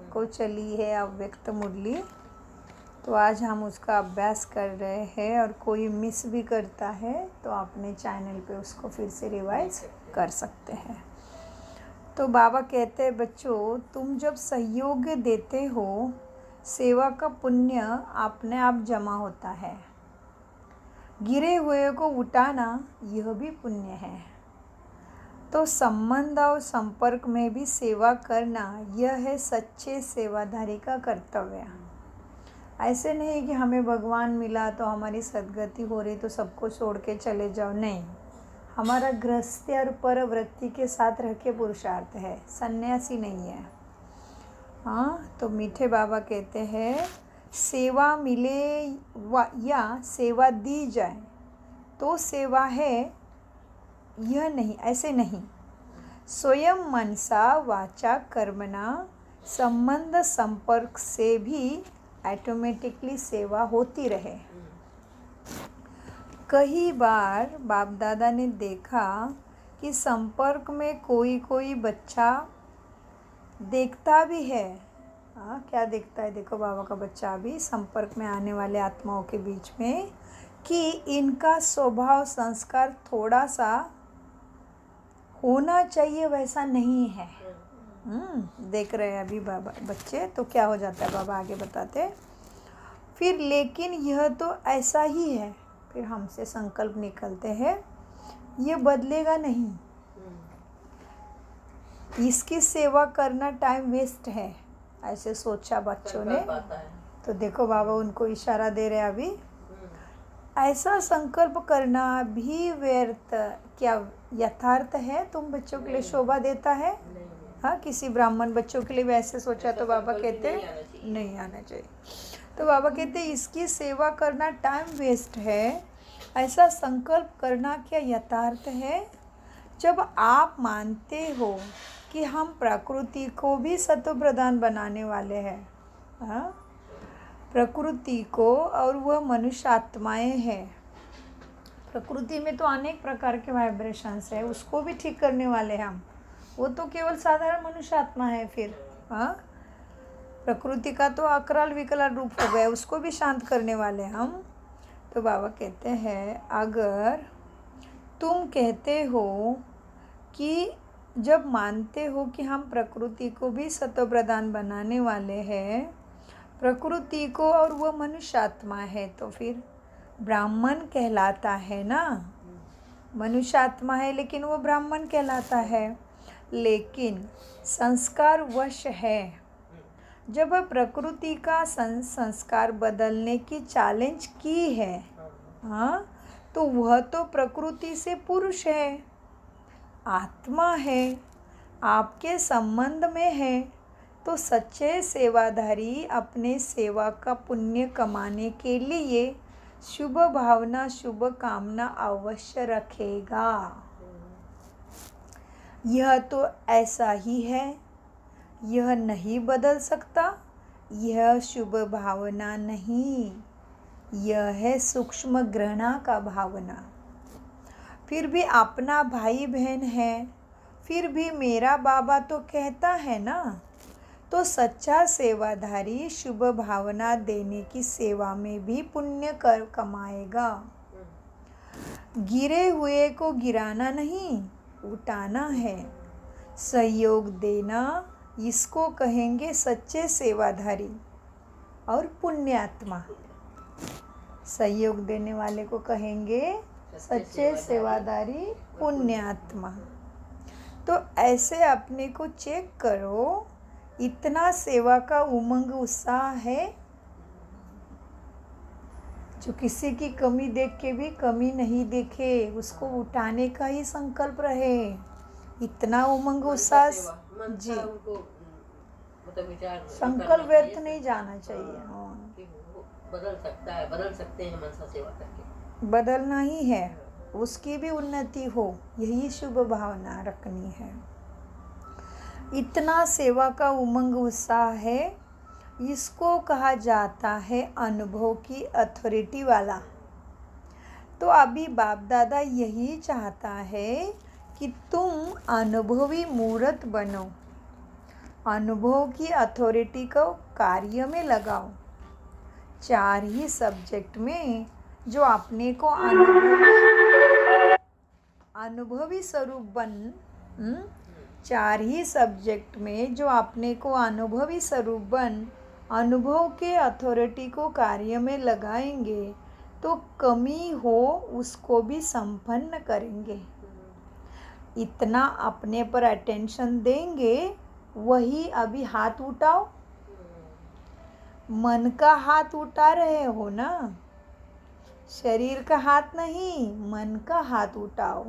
को चली है अव्यक्त मुरली, तो आज हम उसका अभ्यास कर रहे हैं। और कोई मिस भी करता है तो अपने चैनल पे उसको फिर से रिवाइज कर सकते हैं। तो बाबा कहते हैं, बच्चों तुम जब सहयोग देते हो, सेवा का पुण्य अपने आप जमा होता है। गिरे हुए को उठाना यह भी पुण्य है। तो संबंध और संपर्क में भी सेवा करना, यह है सच्चे सेवाधारी का कर्तव्य। ऐसे नहीं कि हमें भगवान मिला तो हमारी सद्गति हो रही तो सबको छोड़ के चले जाओ, नहीं। हमारा गृहस्थी और परवृत्ति के साथ रह के पुरुषार्थ है, सन्यासी नहीं है। हाँ, तो मीठे बाबा कहते हैं, सेवा मिले या सेवा दी जाए तो सेवा है, यह नहीं, ऐसे नहीं। स्वयं मनसा वाचा कर्मणा संबंध संपर्क से भी ऑटोमेटिकली सेवा होती रहे। कई बार बाप दादा ने देखा कि संपर्क में कोई कोई बच्चा देखता भी है। हाँ, क्या देखता है? देखो बाबा का बच्चा भी संपर्क में आने वाले आत्माओं के बीच में कि इनका स्वभाव संस्कार थोड़ा सा होना चाहिए वैसा नहीं है। देख रहे हैं अभी बाबा बच्चे, तो क्या हो जाता है बाबा आगे बताते फिर, लेकिन यह तो ऐसा ही है। फिर हमसे संकल्प निकलते हैं, ये बदलेगा नहीं, इसकी सेवा करना टाइम वेस्ट है, ऐसे सोचा बच्चों ने। तो देखो बाबा उनको इशारा दे रहे हैं अभी, ऐसा संकल्प करना भी व्यर्थ, क्या यथार्थ है? तुम बच्चों के लिए शोभा देता है? हाँ, किसी ब्राह्मण बच्चों के लिए वैसे सोचा तो बाबा कहते नहीं आना चाहिए। तो बाबा कहते इसकी सेवा करना टाइम वेस्ट है। ऐसा संकल्प करना क्या यथार्थ है? जब आप मानते हो कि हम प्रकृति को भी सत्व प्रधान बनाने वाले हैं, हाँ, प्रकृति को, और वह मनुष्य आत्माएँ हैं। प्रकृति में तो अनेक प्रकार के वाइब्रेशंस है, उसको भी ठीक करने वाले हैं हम। वो तो केवल साधारण मनुष्य आत्मा है। फिर हाँ, प्रकृति का तो अकराल विकराल रूप हो गया, उसको भी शांत करने वाले हम। तो बाबा कहते हैं, अगर तुम कहते हो कि जब मानते हो कि हम प्रकृति को भी सत्व प्रधान बनाने वाले हैं, प्रकृति को, और वह मनुष्य आत्मा है, तो फिर ब्राह्मण कहलाता है ना। मनुष्य आत्मा है लेकिन वो ब्राह्मण कहलाता है। लेकिन संस्कार वश है। जब प्रकृति का संस्कार बदलने की चैलेंज की है, हाँ, तो वह तो प्रकृति से पुरुष है, आत्मा है, आपके संबंध में है। तो सच्चे सेवाधारी अपने सेवा का पुण्य कमाने के लिए शुभ भावना, शुभ कामना अवश्य रखेगा। यह तो ऐसा ही है, यह नहीं बदल सकता। यह शुभ भावना नहीं, यह है सूक्ष्म घृणा का भावना। फिर भी अपना भाई बहन है, फिर भी मेरा बाबा तो कहता है ना। तो सच्चा सेवाधारी शुभ भावना देने की सेवा में भी पुण्य कर कमाएगा। गिरे हुए को गिराना नहीं, उठाना है। सहयोग देना, इसको कहेंगे सच्चे सेवाधारी और पुण्यात्मा। सहयोग देने वाले को कहेंगे सच्चे सेवाधारी, पुण्यात्मा। तो ऐसे अपने को चेक करो, इतना सेवा का उमंग उत्साह है, जो किसी की कमी देख के भी कमी नहीं देखे, उसको उठाने का ही संकल्प रहे। इतना उमंग उत्साह जी, संकल्प व्यर्थ नहीं जाना चाहिए। बदल सकता है, बदल सकते हैं मनसा सेवा करके, बदलना ही है, उसकी भी उन्नति हो, यही शुभ भावना रखनी है। इतना सेवा का उमंग उत्साह है, इसको कहा जाता है अनुभव की अथॉरिटी वाला। तो अभी बाप दादा यही चाहता है कि तुम अनुभवी मूर्त बनो, अनुभव की अथॉरिटी को कार्य में लगाओ। 4 ही सब्जेक्ट में जो अपने को अनुभवी स्वरूप बन 4 ही सब्जेक्ट में जो अपने को अनुभवी स्वरूप बन अनुभव के अथॉरिटी को कार्य में लगाएंगे तो कमी हो उसको भी संपन्न करेंगे। इतना अपने पर अटेंशन देंगे। वही अभी हाथ उठाओ, मन का हाथ उठा रहे हो ना, शरीर का हाथ नहीं, मन का हाथ उठाओ।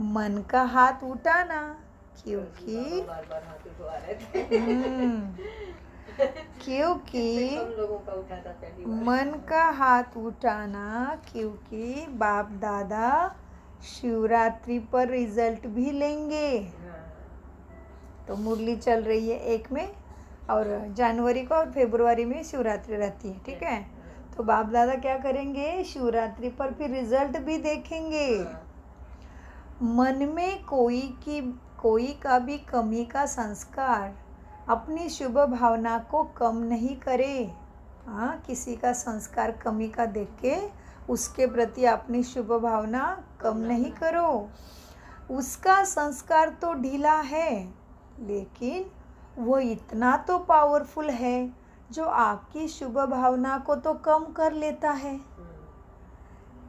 मन का हाथ उठाना क्योंकि बार हाथ उठवा रहे थे। क्योंकि हम लोगों का उठाता पहली बार। मन का हाथ उठाना क्योंकि बाप दादा शिवरात्रि पर रिजल्ट भी लेंगे। तो मुरली चल रही है 1 में और जनवरी को और फरवरी में शिवरात्रि रहती है, ठीक है। तो बाप दादा क्या करेंगे, शिवरात्रि पर फिर रिजल्ट भी देखेंगे। मन में कोई का भी कमी का संस्कार अपनी शुभ भावना को कम नहीं करे। किसी का संस्कार कमी का देख के उसके प्रति अपनी शुभ भावना कम नहीं करो। उसका संस्कार तो ढीला है लेकिन वो इतना तो पावरफुल है जो आपकी शुभ भावना को तो कम कर लेता है।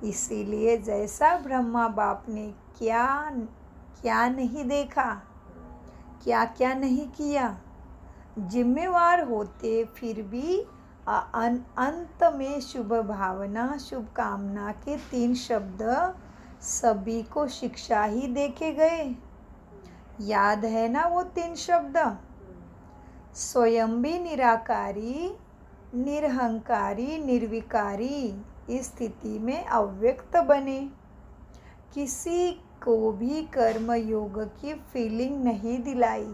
इसीलिए जैसा ब्रह्मा बाप ने क्या नहीं देखा, क्या नहीं किया, जिम्मेवार होते फिर भी अंत में शुभ भावना शुभ कामना के 3 शब्द सभी को शिक्षा ही देखे गए। याद है ना वो 3 शब्द? स्वयं भी निराकारी, निरहंकारी, निर्विकारी इस स्थिति में अव्यक्त बने। किसी को भी कर्म योग की फीलिंग नहीं दिलाई।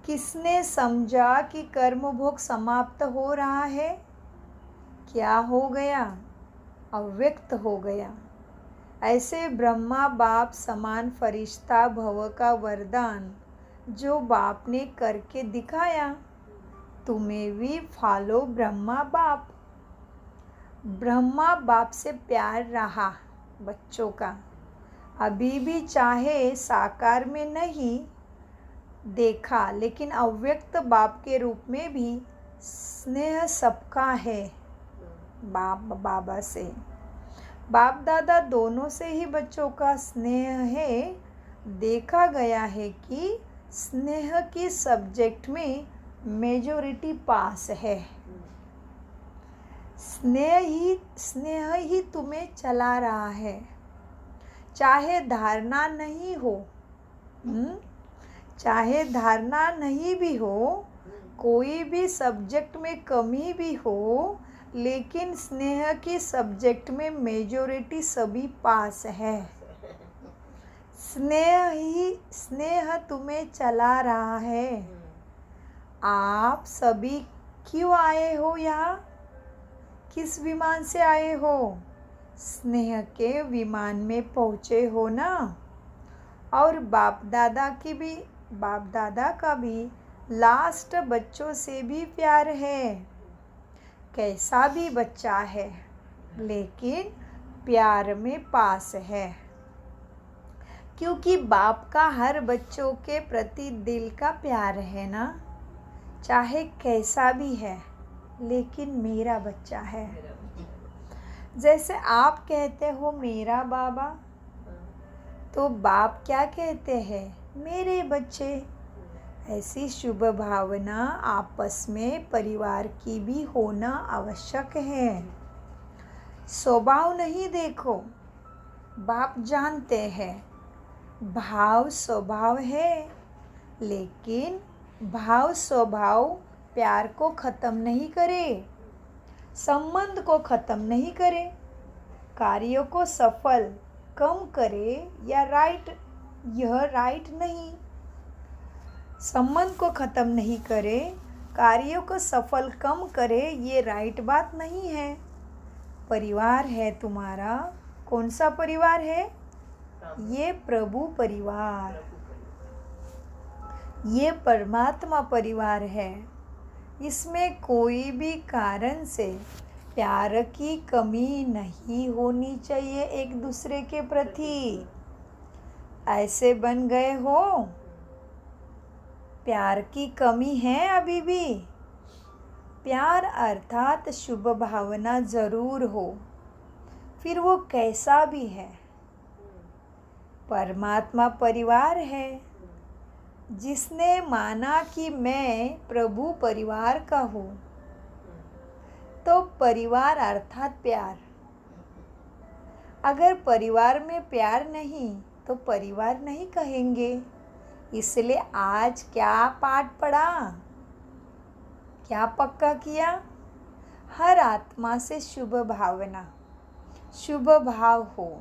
किसने समझा कि कर्म भोग समाप्त हो रहा है? क्या हो गया? अव्यक्त हो गया। ऐसे ब्रह्मा बाप समान फरिश्ता भव का वरदान जो बाप ने करके दिखाया, तुम्हें भी फॉलो ब्रह्मा बाप। ब्रह्मा बाप से प्यार रहा बच्चों का, अभी भी चाहे साकार में नहीं देखा लेकिन अव्यक्त बाप के रूप में भी स्नेह सबका है। बाबा से, बाप दादा दोनों से ही बच्चों का स्नेह है। देखा गया है कि स्नेह की सब्जेक्ट में मेजॉरिटी पास है। स्नेह ही तुम्हें चला रहा है, चाहे धारणा नहीं हो। चाहे धारणा नहीं भी हो, कोई भी सब्जेक्ट में कमी भी हो, लेकिन स्नेह की सब्जेक्ट में मेजॉरिटी सभी पास है। स्नेह तुम्हें चला रहा है। आप सभी क्यों आए हो यहाँ? किस विमान से आए हो? स्नेह के विमान में पहुँचे हो ना। और बाप दादा का भी लास्ट बच्चों से भी प्यार है। कैसा भी बच्चा है लेकिन प्यार में पास है, क्योंकि बाप का हर बच्चों के प्रति दिल का प्यार है ना। चाहे कैसा भी है लेकिन मेरा बच्चा है। जैसे आप कहते हो मेरा बाबा, तो बाप क्या कहते हैं? मेरे बच्चे। ऐसी शुभ भावना आपस में परिवार की भी होना आवश्यक है। स्वभाव नहीं देखो, बाप जानते हैं भाव स्वभाव है, लेकिन भाव स्वभाव प्यार को ख़त्म नहीं करे, संबंध को ख़त्म नहीं करे, कार्यों को सफल कम करे या यह राइट नहीं। संबंध को ख़त्म नहीं करे, कार्यों को सफल कम करे, ये राइट बात नहीं है। परिवार है तुम्हारा, कौन सा परिवार है? ये प्रभु परिवार। ये परमात्मा परिवार है। इसमें कोई भी कारण से प्यार की कमी नहीं होनी चाहिए एक दूसरे के प्रति। ऐसे बन गए हो, प्यार की कमी है अभी भी। प्यार अर्थात शुभ भावना जरूर हो, फिर वो कैसा भी है। परमात्मा परिवार है। जिसने माना कि मैं प्रभु परिवार का हूँ, तो परिवार अर्थात प्यार। अगर परिवार में प्यार नहीं तो परिवार नहीं कहेंगे। इसलिए आज क्या पाठ पढ़ा, क्या पक्का किया? हर आत्मा से शुभ भावना, शुभ भाव हो।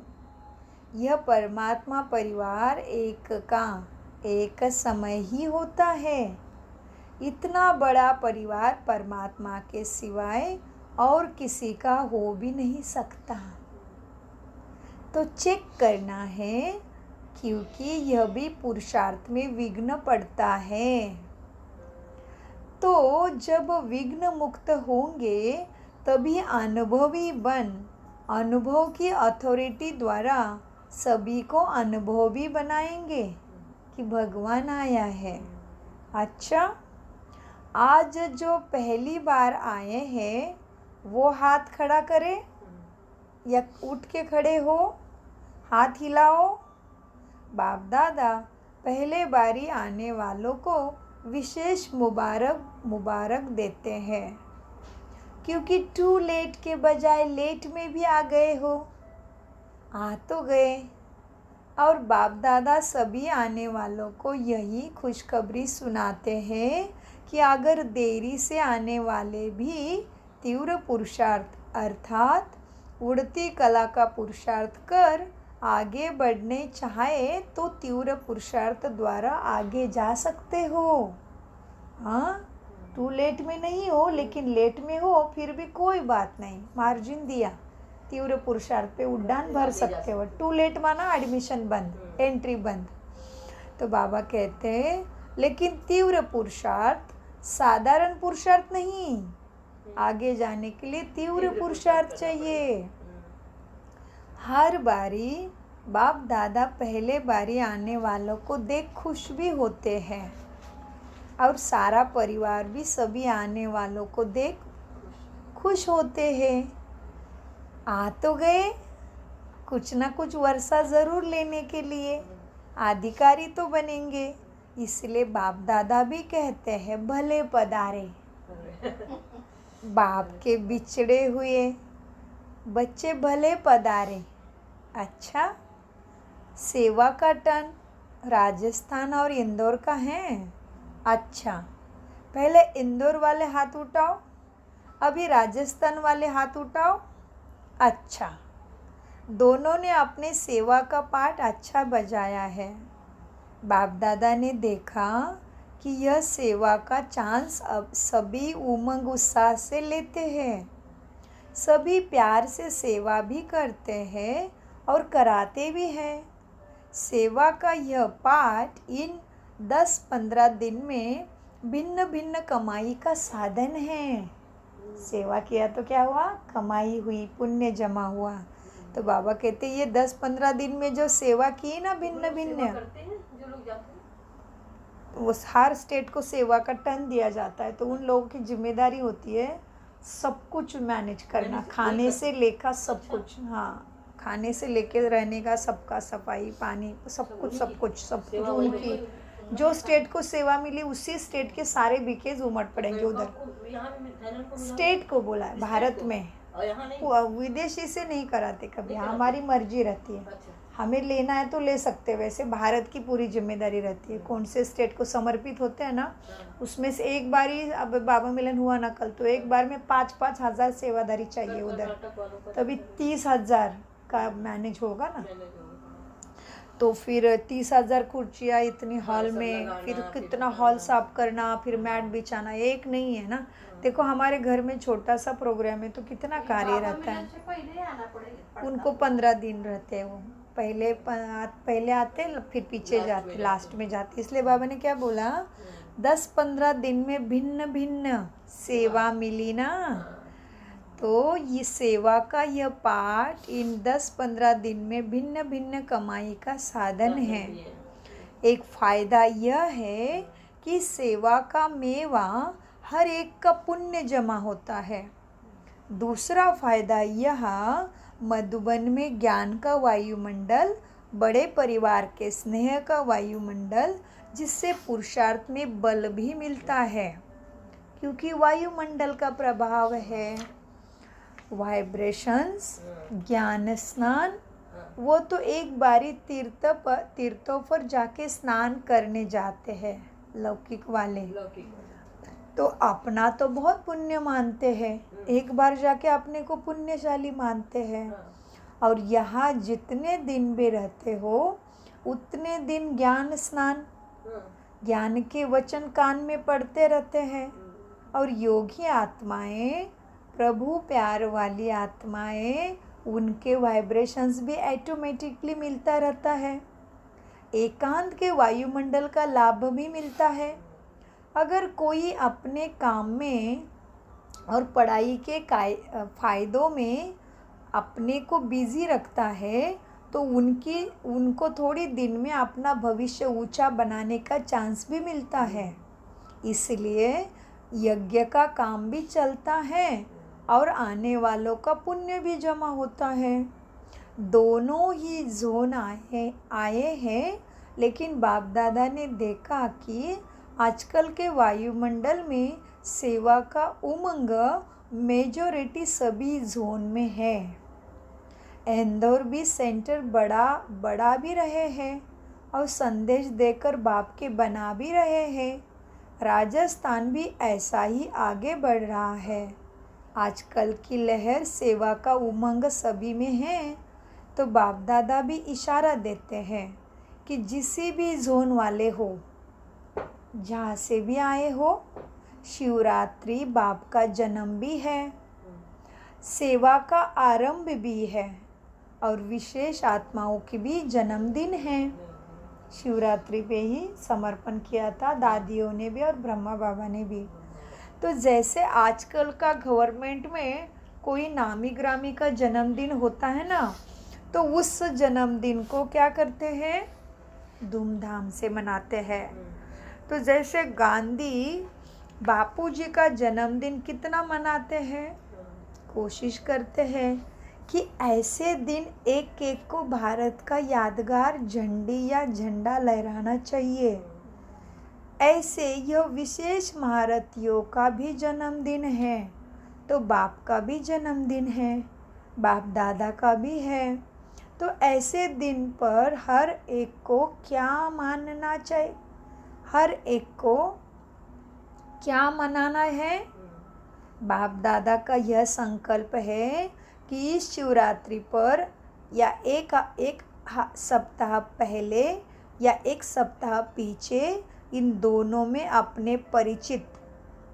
यह परमात्मा परिवार एक का एक समय ही होता है। इतना बड़ा परिवार परमात्मा के सिवाय और किसी का हो भी नहीं सकता। तो चेक करना है, क्योंकि यह भी पुरुषार्थ में विघ्न पड़ता है। तो जब विघ्न मुक्त होंगे तभी अनुभवी बन अनुभव की अथॉरिटी द्वारा सभी को अनुभवी बनाएंगे कि भगवान आया है। अच्छा, आज जो पहली बार आए हैं वो हाथ खड़ा करे या उठ के खड़े हो, हाथ हिलाओ। बाप दादा पहले बारी आने वालों को विशेष मुबारक देते हैं, क्योंकि टू लेट के बजाय लेट में भी आ गए हो। आ तो गए। और बाप दादा सभी आने वालों को यही खुशखबरी सुनाते हैं कि अगर देरी से आने वाले भी तीव्र पुरुषार्थ अर्थात उड़ती कला का पुरुषार्थ कर आगे बढ़ने चाहे तो तीव्र पुरुषार्थ द्वारा आगे जा सकते हो। हाँ, टू लेट में नहीं हो, लेकिन लेट में हो फिर भी कोई बात नहीं, मार्जिन दिया, तीव्र पुरुषार्थ पे उड़ान भर सकते हो। टू लेट माना एडमिशन बंद, एंट्री बंद। तो बाबा कहते हैं लेकिन तीव्र पुरुषार्थ साधारण पुरुषार्थ नहीं, आगे जाने के लिए तीव्र पुरुषार्थ चाहिए। हर बारी बाप दादा पहले बारी आने वालों को देख खुश भी होते हैं, और सारा परिवार भी सभी आने वालों को देख खुश होते हैं। आ तो गए, कुछ ना कुछ वर्षा ज़रूर लेने के लिए अधिकारी तो बनेंगे। इसलिए बाप दादा भी कहते हैं भले पधारे। बाप के बिछड़े हुए बच्चे भले पधारे। अच्छा, सेवा का टन राजस्थान और इंदौर का है। अच्छा, पहले इंदौर वाले हाथ उठाओ, अभी राजस्थान वाले हाथ उठाओ। अच्छा, दोनों ने अपने सेवा का पाठ अच्छा बजाया है। बाप दादा ने देखा कि यह सेवा का चांस अब सभी उमंग उत्साह से लेते हैं, सभी प्यार से सेवा भी करते हैं और कराते भी हैं। सेवा का यह पाठ इन 10-15 दिन में भिन्न भिन्न कमाई का साधन है। सेवा किया तो क्या हुआ, कमाई हुई, पुण्य जमा हुआ। तो बाबा कहते ये 10-15 दिन में जो सेवा की ना भिन्न भिन्न, वो हर स्टेट को सेवा का टन दिया जाता है। तो उन लोगों की जिम्मेदारी होती है सब कुछ मैनेज करना, खाने से लेकर सब कुछ। हाँ, खाने से लेकर रहने का, सबका सफाई, पानी, सब कुछ उनकी। जो स्टेट को सेवा मिली उसी स्टेट के सारे बीकेज उमड़ पड़ेंगे उधर। स्टेट को बोला है, भारत में विदेशी से नहीं कराते कभी, हमारी मर्जी रहती है। हमें लेना है तो ले सकते हैं, वैसे भारत की पूरी जिम्मेदारी रहती है। कौन से स्टेट को समर्पित होते हैं ना, उसमें से एक बार ही, अब बाबा मिलन हुआ ना कल, तो एक बार में 5-5 हज़ार सेवादारी चाहिए उधर, तभी 30,000 का मैनेज होगा ना। तो फिर 30,000 कुर्सियाँ इतनी हॉल में, फिर कितना हॉल साफ करना, फिर मैट बिछाना, एक नहीं है ना। देखो हमारे घर में छोटा सा प्रोग्राम है तो कितना कार्य रहता है। उनको 15 दिन रहते हैं वो, पहले आते फिर पीछे जाते, लास्ट में जाते। इसलिए बाबा ने क्या बोला, 10-15 दिन में भिन्न भिन्न सेवा मिली ना, तो ये सेवा का यह पाठ इन 10-15 दिन में भिन्न भिन्न कमाई का साधन है। एक फ़ायदा यह है कि सेवा का मेवा हर एक का पुण्य जमा होता है। दूसरा फ़ायदा यह, मधुबन में ज्ञान का वायुमंडल, बड़े परिवार के स्नेह का वायुमंडल, जिससे पुरुषार्थ में बल भी मिलता है, क्योंकि वायुमंडल का प्रभाव है। वाइब्रेशंस, ज्ञान स्नान, वो तो एक बारी तीर्थों पर जाके स्नान करने जाते हैं लौकिक वाले, तो अपना तो बहुत पुण्य मानते हैं, एक बार जाके अपने को पुण्यशाली मानते हैं। और यहाँ जितने दिन भी रहते हो उतने दिन ज्ञान स्नान, ज्ञान के वचन कान में पढ़ते रहते हैं। और योगी आत्माएं, प्रभु प्यार वाली आत्माएं, उनके वाइब्रेशंस भी ऑटोमेटिकली मिलता रहता है। एकांत के वायुमंडल का लाभ भी मिलता है। अगर कोई अपने काम में और पढ़ाई के फ़ायदों में अपने को बिज़ी रखता है, तो उनको थोड़ी दिन में अपना भविष्य ऊंचा बनाने का चांस भी मिलता है। इसलिए यज्ञ का काम भी चलता है और आने वालों का पुण्य भी जमा होता है। दोनों ही जोन आए हैं, लेकिन बाप दादा ने देखा कि आजकल के वायुमंडल में सेवा का उमंग मेजॉरिटी सभी जोन में है। इंदौर भी सेंटर बड़ा भी रहे हैं और संदेश देकर बाप के बना भी रहे हैं। राजस्थान भी ऐसा ही आगे बढ़ रहा है। आजकल की लहर सेवा का उमंग सभी में है, तो बाप दादा भी इशारा देते हैं कि जिस भी जोन वाले हो, जहाँ से भी आए हो, शिवरात्रि बाप का जन्म भी है, सेवा का आरंभ भी है और विशेष आत्माओं की भी जन्मदिन है। शिवरात्रि पे ही समर्पण किया था दादियों ने भी और ब्रह्मा बाबा ने भी। तो जैसे आजकल का गवर्नमेंट में कोई नामी ग्रामी का जन्मदिन होता है ना, तो उस जन्मदिन को क्या करते हैं, धूमधाम से मनाते हैं। तो जैसे गांधी बापूजी का जन्मदिन कितना मनाते हैं, कोशिश करते हैं कि ऐसे दिन एक एक को भारत का यादगार झंडी या झंडा लहराना चाहिए। ऐसे यह विशेष महारथियों का भी जन्मदिन है, तो बाप का भी जन्मदिन है, बाप दादा का भी है। तो ऐसे दिन पर हर एक को क्या मानना चाहिए, हर एक को क्या मनाना है। बाप दादा का यह संकल्प है कि शिवरात्रि पर या एक सप्ताह पहले या एक सप्ताह पीछे इन दोनों में अपने परिचित,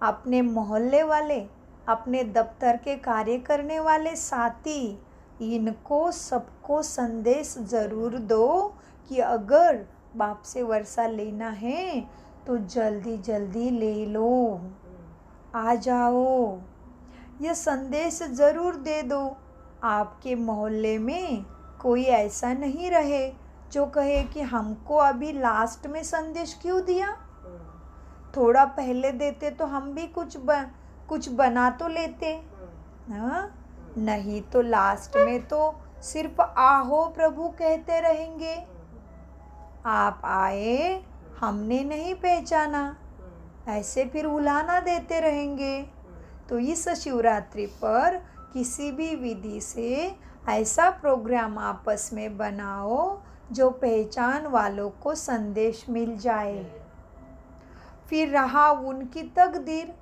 अपने मोहल्ले वाले, अपने दफ्तर के कार्य करने वाले साथी, इनको सबको संदेश ज़रूर दो कि अगर बाप से वर्षा लेना है तो जल्दी जल्दी ले लो, आ जाओ। यह संदेश ज़रूर दे दो। आपके मोहल्ले में कोई ऐसा नहीं रहे जो कहे कि हमको अभी लास्ट में संदेश क्यों दिया, थोड़ा पहले देते तो हम भी कुछ बना तो लेते। हाँ, नहीं तो लास्ट में तो सिर्फ आहो प्रभु कहते रहेंगे। आप आए, हमने नहीं पहचाना, ऐसे फिर उलाहना देते रहेंगे। तो इस शिवरात्रि पर किसी भी विधि से ऐसा प्रोग्राम आपस में बनाओ जो पहचान वालों को संदेश मिल जाए। फिर रहा उनकी तकदीर,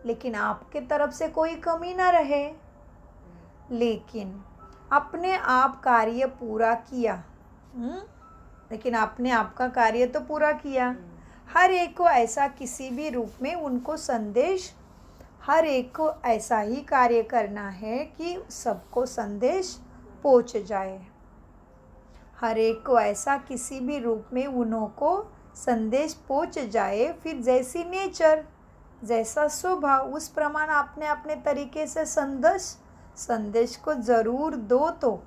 लेकिन आपके तरफ से कोई कमी ना रहे। लेकिन अपने आप कार्य पूरा किया, लेकिन आपने आपका कार्य तो पूरा किया। हर एक को ऐसा किसी भी रूप में उनको संदेश, हर एक को ऐसा ही कार्य करना है कि सबको संदेश पहुंच जाए। हर एक को ऐसा किसी भी रूप में उन्हों को संदेश पहुंच जाए। फिर जैसी नेचर, जैसा स्वभाव, उस प्रमाण आपने अपने तरीके से संदेश को ज़रूर दो। तो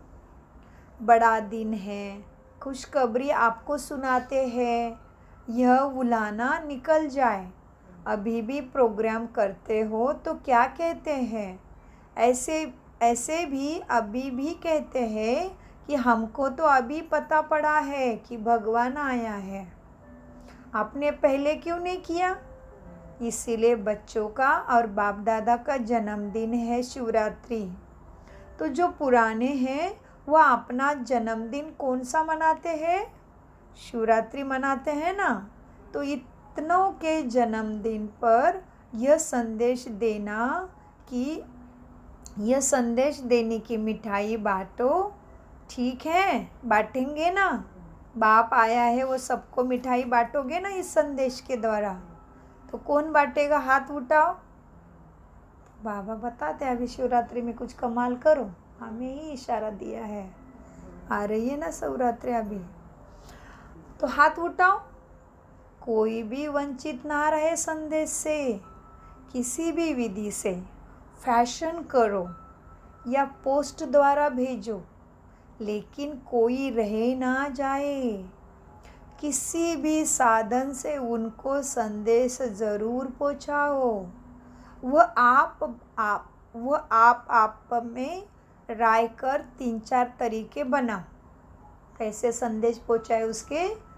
बड़ा दिन है, खुशखबरी आपको सुनाते हैं, यह उलाना निकल जाए। अभी भी प्रोग्राम करते हो तो क्या कहते हैं? ऐसे भी अभी भी कहते हैं कि हमको तो अभी पता पड़ा है कि भगवान आया है। आपने पहले क्यों नहीं किया? इसीलिए बच्चों का और बाप दादा का जन्मदिन है शिवरात्रि। तो जो पुराने हैं वह अपना जन्मदिन कौन सा मनाते हैं? शिवरात्रि मनाते हैं ना। तो इतनों के जन्मदिन पर यह संदेश देने की मिठाई बांटो। ठीक है, बांटेंगे ना। बाप आया है, वो सबको मिठाई बांटोगे ना इस संदेश के द्वारा। तो कौन बांटेगा? हाथ उठाओ। बाबा बताते हैं अभी शिवरात्रि में कुछ कमाल करो, हमें ही इशारा दिया है। आ रही है ना शिवरात्रि अभी, तो हाथ उठाओ। कोई भी वंचित ना रहे संदेश से। किसी भी विधि से फैशन करो या पोस्ट द्वारा भेजो, लेकिन कोई रह ना जाए। किसी भी साधन से उनको संदेश ज़रूर पहुँचाओ। वह आप में राय कर 3-4 तरीके बनाओ। कैसे संदेश पहुँचाए उसके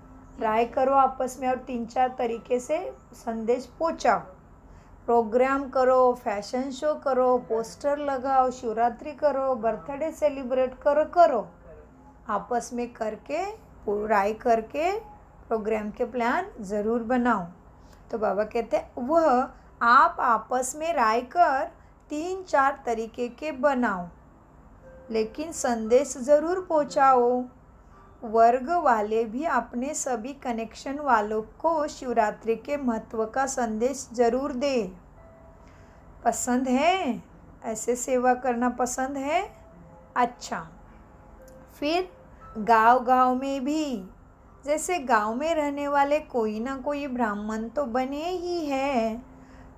राय करो आपस में, और 3-4 तरीके से संदेश पहुँचाओ। प्रोग्राम करो, फैशन शो करो, पोस्टर लगाओ, शिवरात्रि करो, बर्थडे सेलिब्रेट करो। आपस में करके राय करके प्रोग्राम के प्लान ज़रूर बनाओ। तो बाबा कहते हैं वह आप आपस में राय कर 3-4 तरीके के बनाओ, लेकिन संदेश ज़रूर पहुँचाओ। वर्ग वाले भी अपने सभी कनेक्शन वालों को शिवरात्रि के महत्व का संदेश ज़रूर दे। पसंद है? ऐसे सेवा करना पसंद है? अच्छा, फिर गांव में भी, जैसे गांव में रहने वाले कोई ना कोई ब्राह्मण तो बने ही हैं,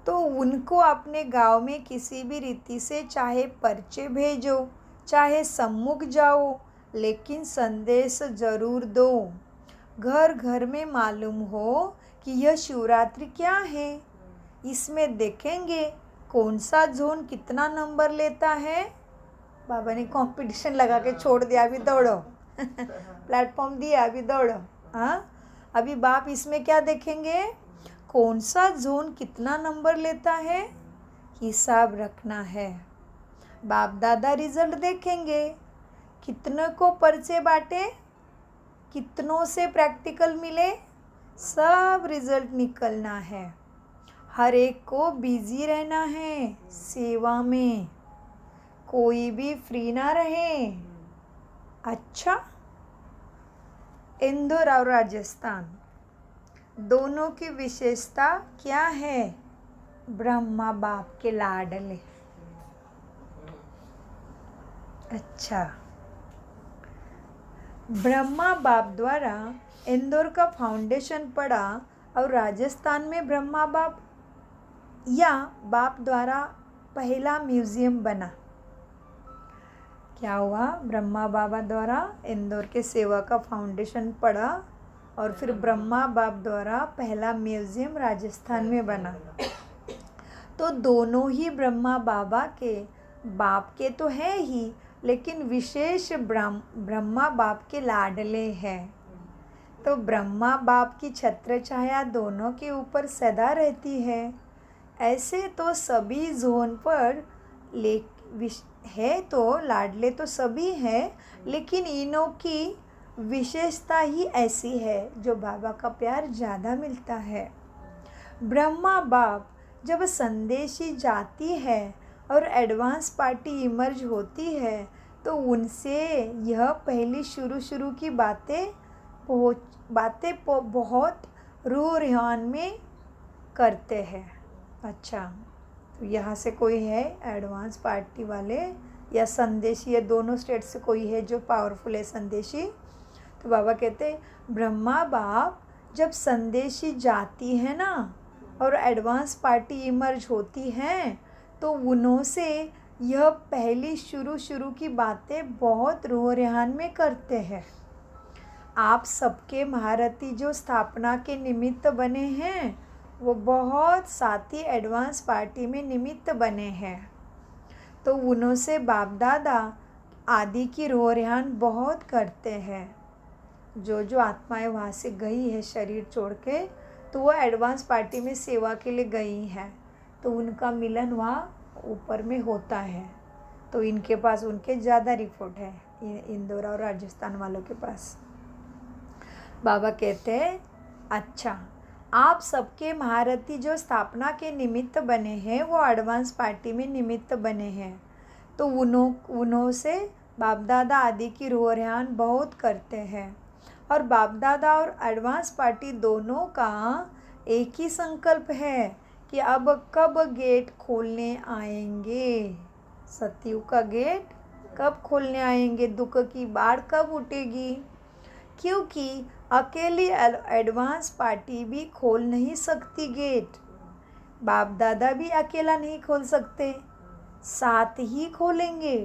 तो उनको अपने गांव में किसी भी रीति से चाहे पर्चे भेजो, चाहे सम्मुख जाओ, लेकिन संदेश ज़रूर दो। घर घर में मालूम हो कि यह शिवरात्रि क्या है। इसमें देखेंगे कौन सा जोन कितना नंबर लेता है। बाबा ने कंपटीशन लगा के छोड़ दिया, अभी दौड़ो। प्लेटफॉर्म दिया, अभी दौड़ो। हाँ, अभी बाप इसमें क्या देखेंगे? कौन सा जोन कितना नंबर लेता है, हिसाब रखना है। बाप दादा रिजल्ट देखेंगे, कितनों को पर्चे बांटे, कितनों से प्रैक्टिकल मिले, सब रिजल्ट निकलना है। हर एक को बिजी रहना है सेवा में, कोई भी फ्री ना रहे। अच्छा, इंदौर और राजस्थान दोनों की विशेषता क्या है? ब्रह्मा बाप के लाडले। अच्छा, ब्रह्मा बाप द्वारा इंदौर का फाउंडेशन पड़ा और राजस्थान में ब्रह्मा बाप या बाप द्वारा पहला म्यूज़ियम बना। क्या हुआ? ब्रह्मा बाबा द्वारा इंदौर के सेवा का फाउंडेशन पड़ा और फिर ब्रह्मा बाप द्वारा पहला म्यूज़ियम राजस्थान में बना। तो दोनों ही ब्रह्मा बाबा के बाप के तो है ही, लेकिन विशेष ब्रह्मा बाप के लाडले हैं। तो ब्रह्मा बाप की छत्र छाया दोनों के ऊपर सदा रहती है। ऐसे तो सभी जोन पर है, तो लाडले तो सभी हैं, लेकिन इनों की विशेषता ही ऐसी है जो बाबा का प्यार ज़्यादा मिलता है। ब्रह्मा बाप जब संदेशी जाती है और एडवांस पार्टी इमर्ज होती है, तो उनसे यह पहली शुरू की बातें बहुत रूहान में करते हैं। अच्छा, तो यहाँ से कोई है एडवांस पार्टी वाले या संदेशी, ये दोनों स्टेट से कोई है जो पावरफुल है संदेशी, तो बाबा कहते ब्रह्मा बाप जब संदेशी जाती है ना और एडवांस पार्टी इमर्ज होती हैं तो उन्हों से यह पहली शुरू की बातें बहुत रूह रेहान में करते हैं। आप सबके महारथी जो स्थापना के निमित्त बने हैं वो बहुत साथी एडवांस पार्टी में निमित्त बने हैं। तो उन्हों से बाप दादा आदि की रूह रेहान बहुत करते हैं। जो आत्माएं वहाँ से गई है शरीर छोड़ के तो वो एडवांस पार्टी में सेवा के लिए गई हैं, तो उनका मिलन वहाँ ऊपर में होता है। तो इनके पास उनके ज़्यादा रिपोर्ट है इंदौर और राजस्थान वालों के पास। बाबा कहते हैं अच्छा आप सबके महारथी जो स्थापना के निमित्त बने हैं वो एडवांस पार्टी में निमित्त बने हैं। तो उन्हों से बाप दादा आदि की रूह रेहान बहुत करते हैं। और बाप दादा और एडवांस पार्टी दोनों का एक ही संकल्प है कि अब कब गेट खोलने आएंगे, सतयुग का गेट कब खोलने आएंगे, दुख की बाढ़ कब उठेगी। क्योंकि अकेली एडवांस पार्टी भी खोल नहीं सकती गेट, बाप दादा भी अकेला नहीं खोल सकते, साथ ही खोलेंगे।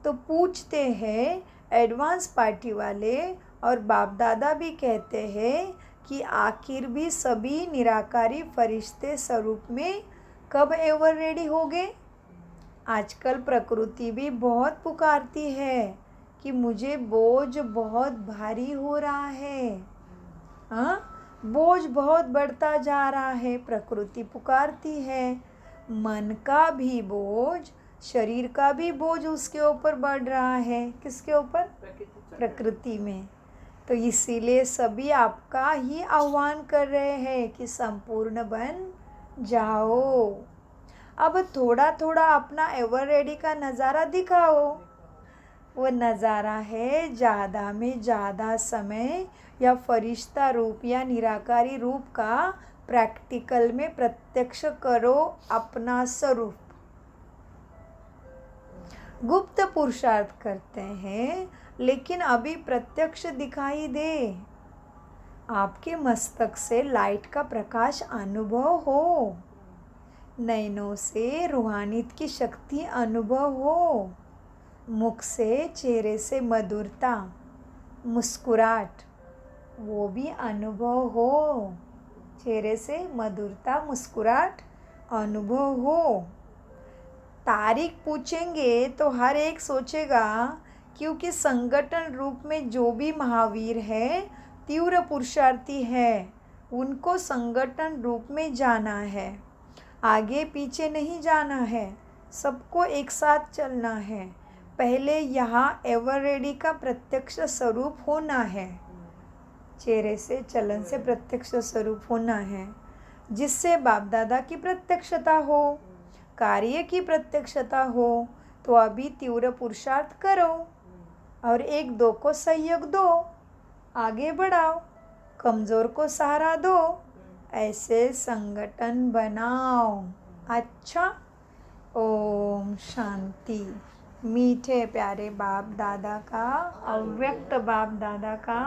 तो पूछते हैं एडवांस पार्टी वाले और बाप दादा भी कहते हैं कि आखिर भी सभी निराकारी फरिश्ते स्वरूप में कब एवर रेडी होंगे। आजकल प्रकृति भी बहुत पुकारती है कि मुझे बोझ बहुत भारी हो रहा है, हाँ बोझ बहुत बढ़ता जा रहा है। प्रकृति पुकारती है, मन का भी बोझ, शरीर का भी बोझ उसके ऊपर बढ़ रहा है। किसके ऊपर? प्रकृति में। तो इसीलिए सभी आपका ही आह्वान कर रहे हैं कि संपूर्ण बन जाओ। अब थोड़ा थोड़ा अपना एवर रेडी का नज़ारा दिखाओ। वो नज़ारा है ज़्यादा में ज़्यादा समय या फरिश्ता रूप या निराकारी रूप का प्रैक्टिकल में प्रत्यक्ष करो अपना स्वरूप। गुप्त पुरुषार्थ करते हैं लेकिन अभी प्रत्यक्ष दिखाई दे। आपके मस्तक से लाइट का प्रकाश अनुभव हो, नैनों से रूहानियत की शक्ति अनुभव हो, मुख से चेहरे से मधुरता मुस्कुराहट वो भी अनुभव हो, चेहरे से मधुरता मुस्कुराहट अनुभव हो। तारीख पूछेंगे तो हर एक सोचेगा क्योंकि संगठन रूप में जो भी महावीर है तीव्र पुरुषार्थी है, उनको संगठन रूप में जाना है, आगे पीछे नहीं जाना है, सबको एक साथ चलना है। पहले यहाँ एवर रेडी का प्रत्यक्ष स्वरूप होना है, चेहरे से चलन से प्रत्यक्ष स्वरूप होना है, जिससे बाप दादा की प्रत्यक्षता हो, कार्य की प्रत्यक्षता हो। तो अभी तीव्र पुरुषार्थ करो और एक दो को सहयोग दो, आगे बढ़ाओ, कमज़ोर को सहारा दो, ऐसे संगठन बनाओ। अच्छा, ओम शांति। मीठे प्यारे बाप दादा का, अव्यक्त बाप दादा का